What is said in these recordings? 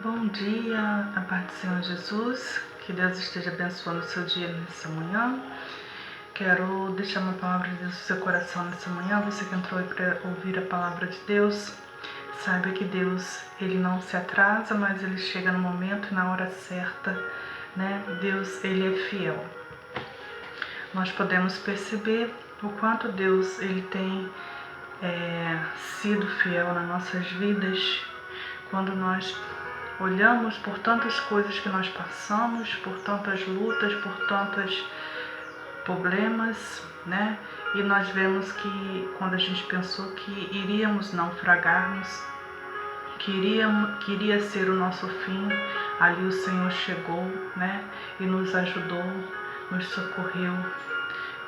Bom dia, a paz do Senhor Jesus, que Deus esteja abençoando o seu dia nessa manhã. Quero deixar uma palavra de Deus no seu coração nessa manhã. Você que entrou para ouvir a palavra de Deus, saiba que Deus, Ele não se atrasa, mas Ele chega no momento e na hora certa, né? Deus, Ele é fiel. Nós podemos perceber o quanto Deus, Ele tem sido fiel nas nossas vidas, quando nós olhamos por tantas coisas que nós passamos, por tantas lutas, por tantos problemas, né? E nós vemos que quando a gente pensou que iríamos naufragarmos, que iria ser o nosso fim, ali o Senhor chegou, né? E nos ajudou, nos socorreu.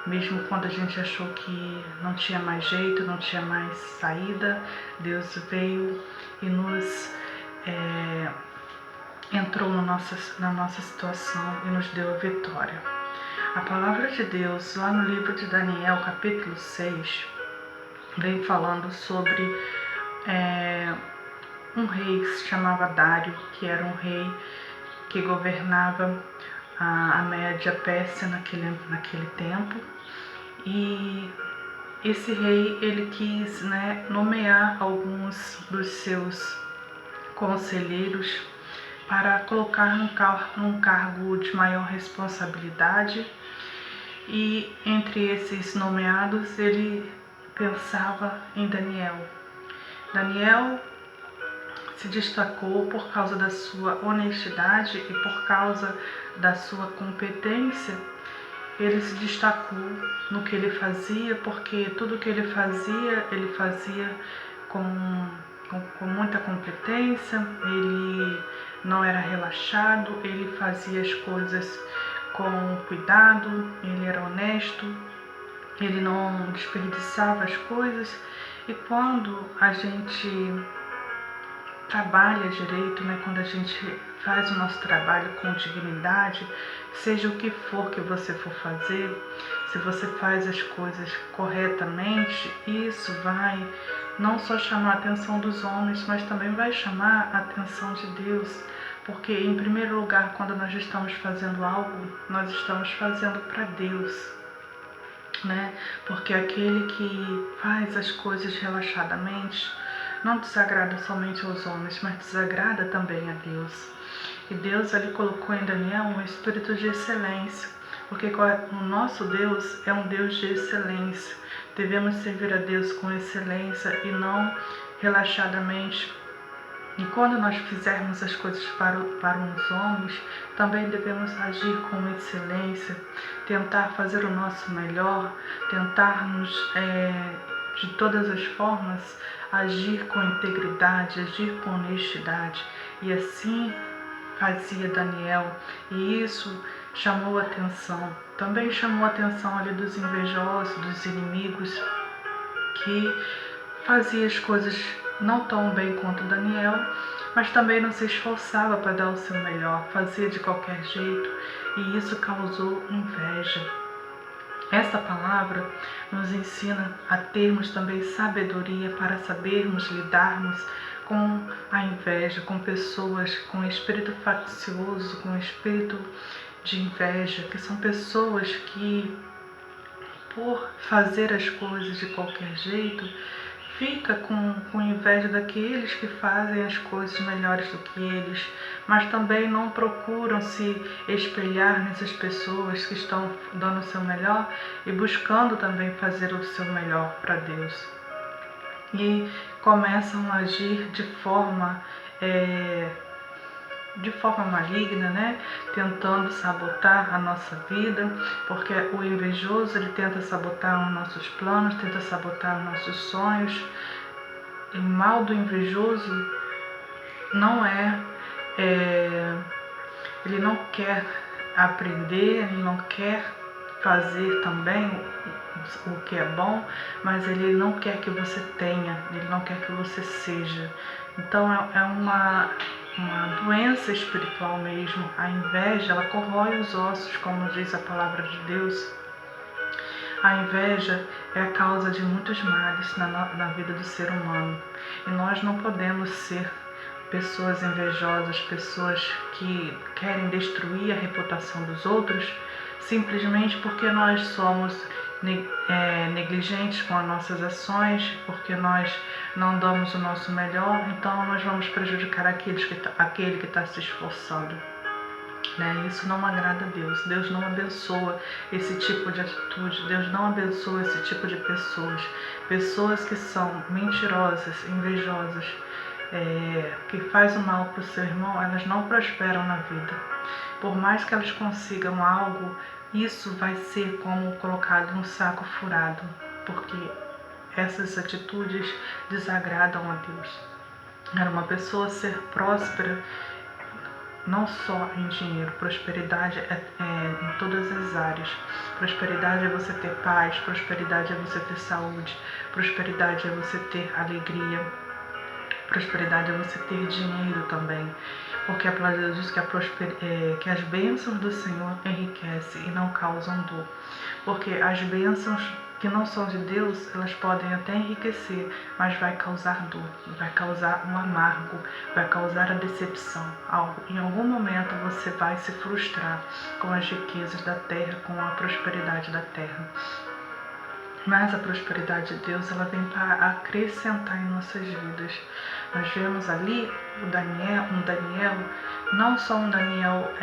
Mesmo quando a gente achou que não tinha mais jeito, não tinha mais saída, Deus veio e nos entrou na nossa situação e nos deu a vitória. A palavra de Deus, lá no livro de Daniel, capítulo 6, vem falando sobre um rei que se chamava Dário, que era um rei que governava a Média Pérsia naquele tempo. E esse rei, ele quis, nomear alguns dos seus conselheiros para colocar num cargo de maior responsabilidade, e entre esses nomeados ele pensava em Daniel. Daniel se destacou por causa da sua honestidade e por causa da sua competência. Ele se destacou no que ele fazia, porque tudo que ele fazia com muita competência. Ele não era relaxado, ele fazia as coisas com cuidado, ele era honesto, ele não desperdiçava as coisas. E quando a gente trabalha direito, quando a gente faz o nosso trabalho com dignidade, seja o que for que você for fazer, se você faz as coisas corretamente, isso vai não só chamar a atenção dos homens, mas também vai chamar a atenção de Deus. Porque, em primeiro lugar, quando nós estamos fazendo algo, nós estamos fazendo para Deus, né? Porque aquele que faz as coisas relaxadamente não desagrada somente aos homens, mas desagrada também a Deus. E Deus ali colocou em Daniel um espírito de excelência, porque o nosso Deus é um Deus de excelência. Devemos servir a Deus com excelência e não relaxadamente. E quando nós fizermos as coisas para os homens, também devemos agir com excelência, tentar fazer o nosso melhor, tentarmos de todas as formas agir com integridade, agir com honestidade. E assim fazia Daniel, e isso chamou a atenção. Também chamou a atenção ali dos invejosos, dos inimigos, que fazia as coisas não tão bem quanto Daniel, mas também não se esforçava para dar o seu melhor, fazia de qualquer jeito, e isso causou inveja. Essa palavra nos ensina a termos também sabedoria para sabermos lidarmos com a inveja, com pessoas com espírito faccioso, com espírito de inveja, que são pessoas que, por fazer as coisas de qualquer jeito, fica com inveja daqueles que fazem as coisas melhores do que eles, mas também não procuram se espelhar nessas pessoas que estão dando o seu melhor e buscando também fazer o seu melhor para Deus. E começam a agir de forma maligna, tentando sabotar a nossa vida, porque o invejoso ele tenta sabotar os nossos planos, tenta sabotar os nossos sonhos. O mal do invejoso não ele não quer aprender, ele não quer fazer também o que é bom, mas ele não quer que você tenha, ele não quer que você seja. Então é uma doença espiritual mesmo. A inveja, ela corrói os ossos, como diz a palavra de Deus. A inveja é a causa de muitos males na vida do ser humano. E nós não podemos ser pessoas invejosas, pessoas que querem destruir a reputação dos outros, simplesmente porque nós somos negligentes com as nossas ações, porque nós não damos o nosso melhor, então nós vamos prejudicar aquele que está se esforçando. Isso não agrada a Deus. Deus não abençoa esse tipo de atitude. Deus não abençoa esse tipo de pessoas. Pessoas que são mentirosas, invejosas, que faz o mal para o seu irmão, elas não prosperam na vida. Por mais que elas consigam algo, isso vai ser como colocado num saco furado, porque essas atitudes desagradam a Deus. Era uma pessoa ser próspera, não só em dinheiro, prosperidade é em todas as áreas. Prosperidade é você ter paz, prosperidade é você ter saúde, prosperidade é você ter alegria, prosperidade é você ter dinheiro também. Porque a palavra de Deus diz que as bênçãos do Senhor enriquecem e não causam dor. Porque as bênçãos que não são de Deus, elas podem até enriquecer, mas vai causar dor, vai causar um amargo, vai causar a decepção. Em algum momento você vai se frustrar com as riquezas da terra, com a prosperidade da terra. Mas a prosperidade de Deus, ela vem para acrescentar em nossas vidas. Nós vemos ali um Daniel, não só um Daniel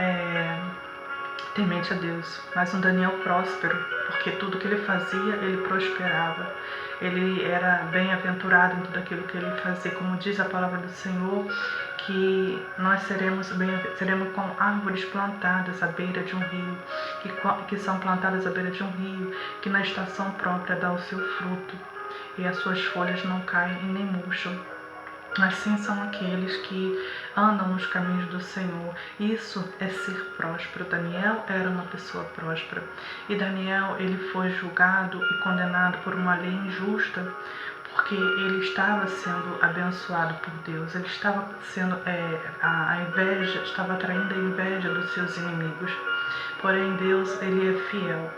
temente a Deus, mas um Daniel próspero, porque tudo que ele fazia, ele prosperava. Ele era bem-aventurado em tudo aquilo que ele fazia, como diz a palavra do Senhor, que nós seremos como árvores plantadas à beira de um rio, que são plantadas à beira de um rio, que na estação própria dá o seu fruto, e as suas folhas não caem e nem murcham. Assim são aqueles que andam nos caminhos do Senhor. Isso é ser próspero. Daniel era uma pessoa próspera. E Daniel, ele foi julgado e condenado por uma lei injusta, porque ele estava sendo abençoado por Deus. Ele estava sendo, a inveja, estava atraindo a inveja dos seus inimigos. Porém, Deus, ele é fiel.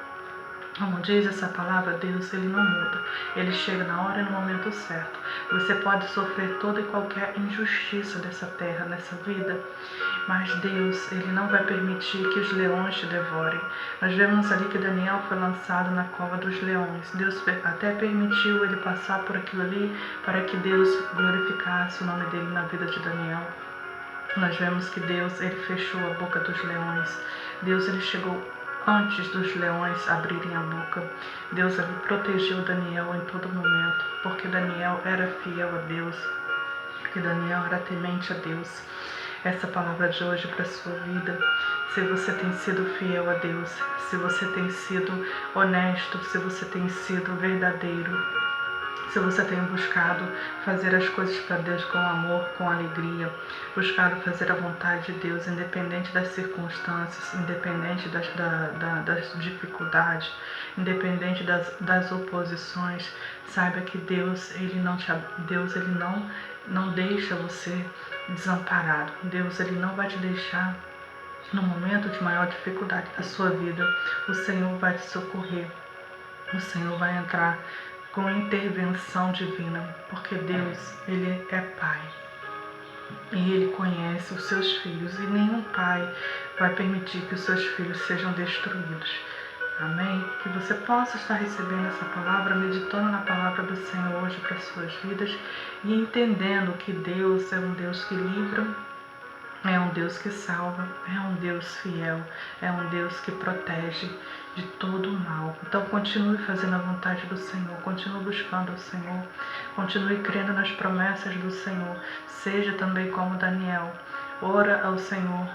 Como diz essa palavra, Deus, ele não muda. Ele chega na hora e no momento certo. Você pode sofrer toda e qualquer injustiça dessa terra, nessa vida, mas Deus, ele não vai permitir que os leões te devorem. Nós vemos ali que Daniel foi lançado na cova dos leões. Deus até permitiu ele passar por aquilo ali para que Deus glorificasse o nome dele na vida de Daniel. Nós vemos que Deus, ele fechou a boca dos leões. Deus, ele chegou antes dos leões abrirem a boca. Deus ali protegeu Daniel em todo momento, porque Daniel era fiel a Deus, porque Daniel era temente a Deus. Essa palavra de hoje para a sua vida, se você tem sido fiel a Deus, se você tem sido honesto, se você tem sido verdadeiro, se você tem buscado fazer as coisas para Deus com amor, com alegria, buscado fazer a vontade de Deus, independente das circunstâncias, independente das dificuldades, independente das oposições, saiba que Deus, ele não deixa você desamparado. Deus, ele não vai te deixar no momento de maior dificuldade da sua vida. O Senhor vai te socorrer. O Senhor vai entrar com intervenção divina, porque Deus, ele é Pai e ele conhece os seus filhos, e nenhum pai vai permitir que os seus filhos sejam destruídos. Amém? Que você possa estar recebendo essa palavra, meditando na palavra do Senhor hoje para as suas vidas e entendendo que Deus é um Deus que livra, é um Deus que salva, é um Deus fiel, é um Deus que protege de todo o mal. Então continue fazendo a vontade do Senhor, continue buscando o Senhor, continue crendo nas promessas do Senhor. Seja também como Daniel, ora ao Senhor,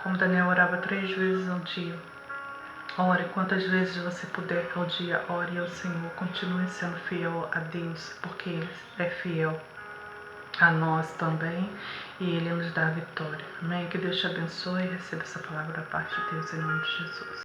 como Daniel orava 3 vezes ao dia. Ore quantas vezes você puder ao dia, ore ao Senhor, continue sendo fiel a Deus, porque Ele é fiel a nós também, e Ele nos dá a vitória. Amém? Que Deus te abençoe e receba essa palavra da parte de Deus em nome de Jesus.